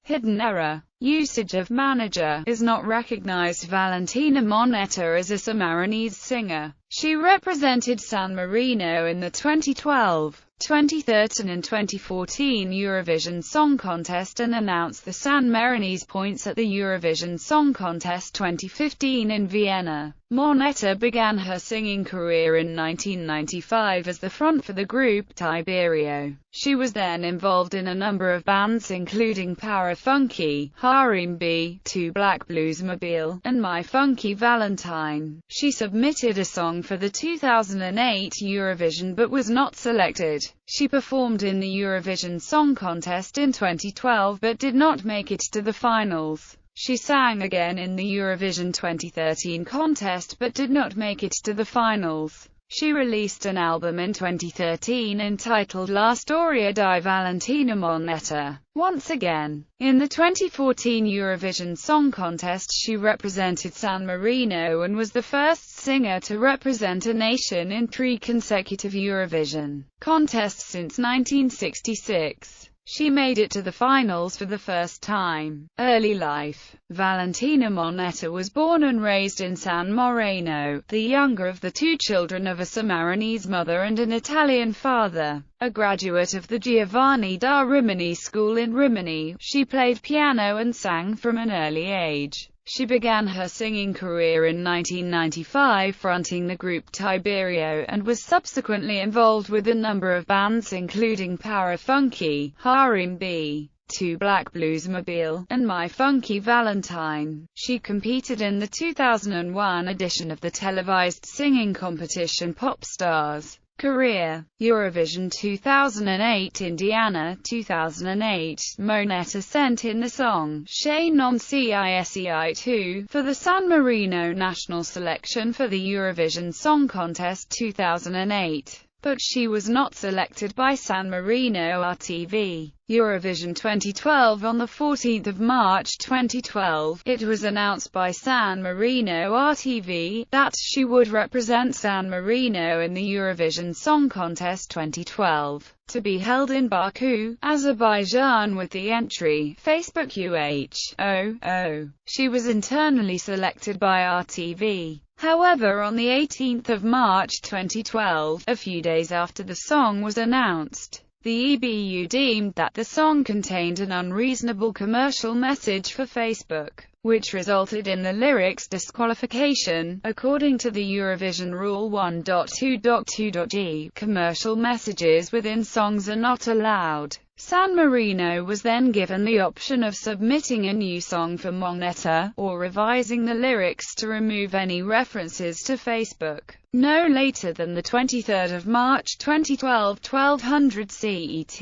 Hidden error. Usage of manager is not recognized. Valentina Monetta is a Sammarinese singer. She represented San Marino in the 2012, 2013 and 2014 Eurovision Song Contest and announced the San Marinese points at the Eurovision Song Contest 2015 in Vienna. Monetta began her singing career in 1995 as the front for the group Tiberio. She was then involved in a number of bands including Power Funky, Harem B, 2 Black Bluesmobile, and My Funky Valentine. She submitted a song for the 2008 Eurovision but was not selected. She performed in the Eurovision Song Contest in 2012 but did not make it to the finals. She sang again in the Eurovision 2013 contest but did not make it to the finals. She released an album in 2013 entitled La Storia di Valentina Monetta. Once again, in the 2014 Eurovision Song Contest she represented San Marino and was the first singer to represent a nation in 3 consecutive Eurovision contests since 1966. She made it to the finals for the first time. Early life. Valentina Monetta was born and raised in San Marino, the younger of the 2 children of a Sammarinese mother and an Italian father. A graduate of the Giovanni da Rimini School in Rimini, she played piano and sang from an early age. She began her singing career in 1995 fronting the group Tiberio and was subsequently involved with a number of bands including Power Funky, Harem B, 2 Black Bluesmobile, and My Funky Valentine. She competed in the 2001 edition of the televised singing competition Pop Stars. Career. Eurovision 2008 Indiana 2008, Monetta sent in the song Che non cisei tu for the San Marino national selection for the Eurovision Song Contest 2008. But she was not selected by San Marino RTV. Eurovision 2012 On 14 March 2012, it was announced by San Marino RTV that she would represent San Marino in the Eurovision Song Contest 2012, to be held in Baku, Azerbaijan with the entry, Facebook UH00. She was internally selected by RTV. However, on 18 March 2012, a few days after the song was announced, the EBU deemed that the song contained an unreasonable commercial message for Facebook, which resulted in the lyrics disqualification. According to the Eurovision Rule 1.2.2.g, commercial messages within songs are not allowed. San Marino was then given the option of submitting a new song for Monetta, or revising the lyrics to remove any references to Facebook. No later than the 23rd of March 2012, 1200 CET.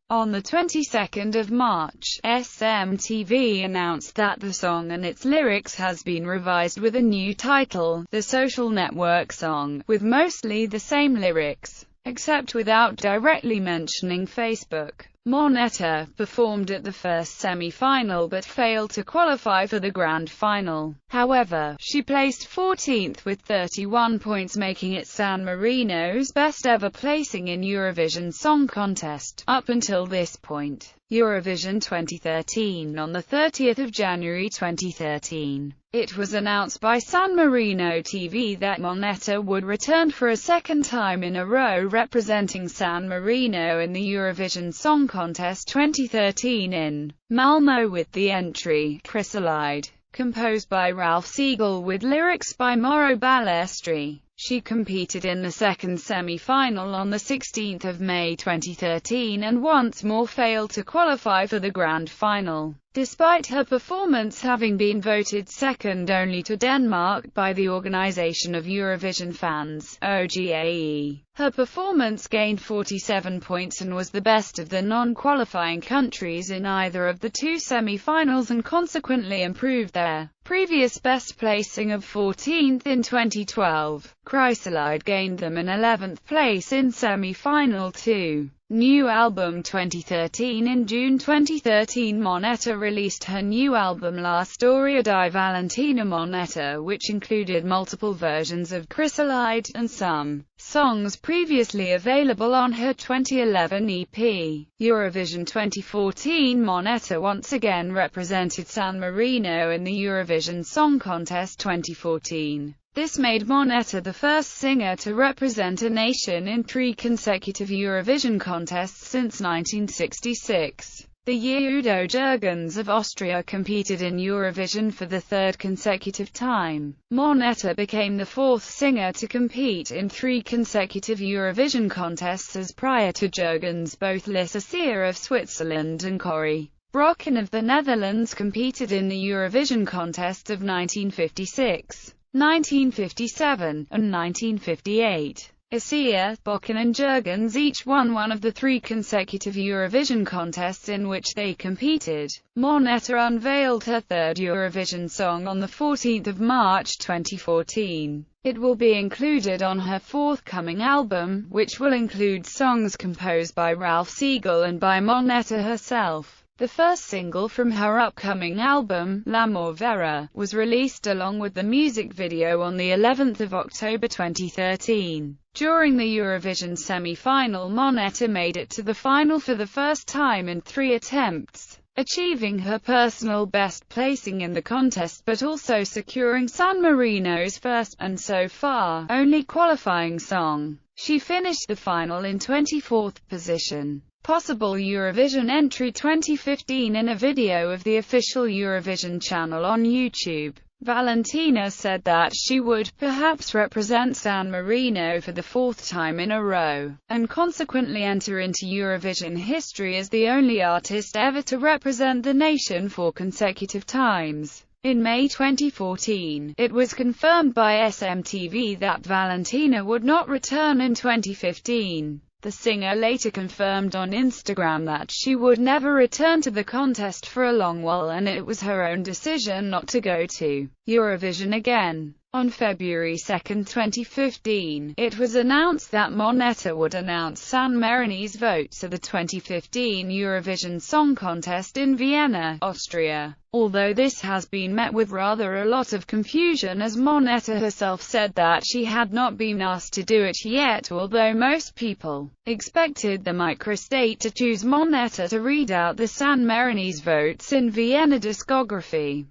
On the 22nd of March, SMTV announced that the song and its lyrics has been revised with a new title, The Social Network Song, with mostly the same lyrics, except without directly mentioning Facebook. Monetta performed at the first semi-final but failed to qualify for the grand final. However, she placed 14th with 31 points, making it San Marino's best ever placing in Eurovision Song Contest up until this point. Eurovision 2013 On 30 January 2013, it was announced by San Marino TV that Monetta would return for a second time in a row representing San Marino in the Eurovision Song Contest 2013 in Malmö with the entry, Chrysalide, composed by Ralph Siegel with lyrics by Mauro Ballestri. She competed in the second semi-final on 16 May 2013 and once more failed to qualify for the grand final, despite her performance having been voted second only to Denmark by the Organization of Eurovision Fans, OGAE. Her performance gained 47 points and was the best of the non-qualifying countries in either of the 2 semi-finals and consequently improved their previous best placing of 14th in 2012. Chrysalide gained them an 11th place in semi-final 2. New album 2013. In June 2013, Monetta released her new album La Storia di Valentina Monetta, which included multiple versions of Chrysalide, and some songs previously available on her 2011 EP. Eurovision 2014. Monetta once again represented San Marino in the Eurovision Song Contest 2014. This made Monetta the first singer to represent a nation in 3 consecutive Eurovision contests since 1966. The year Udo Jürgens of Austria competed in Eurovision for the 3rd consecutive time. Monetta became the 4th singer to compete in 3 consecutive Eurovision contests, as prior to Jürgens both Lisa Sear of Switzerland and Corrie Brokken of the Netherlands competed in the Eurovision contest of 1956. 1957, and 1958. Sear, Brokken and Jürgens each won one of the 3 consecutive Eurovision contests in which they competed. Monetta unveiled her 3rd Eurovision song on 14 March 2014. It will be included on her forthcoming album, which will include songs composed by Ralph Siegel and by Monetta herself. The first single from her upcoming album, L'amor vera, was released along with the music video on the 11th of October 2013. During the Eurovision semi-final, Monetta made it to the final for the first time in 3 attempts, achieving her personal best placing in the contest but also securing San Marino's first, and so far, only qualifying song. She finished the final in 24th position. Possible Eurovision entry 2015. In a video of the official Eurovision channel on YouTube, Valentina said that she would perhaps represent San Marino for the 4th time in a row, and consequently enter into Eurovision history as the only artist ever to represent the nation 4 consecutive times. In May 2014, it was confirmed by SMTV that Valentina would not return in 2015. The singer later confirmed on Instagram that she would never return to the contest for a long while, and it was her own decision not to go to Eurovision again. On February 2, 2015, it was announced that Monetta would announce San Marino's vote to the 2015 Eurovision Song Contest in Vienna, Austria. Although this has been met with rather a lot of confusion, as Monetta herself said that she had not been asked to do it yet, although most people expected the microstate to choose Monetta to read out the San Marino's votes in Vienna discography.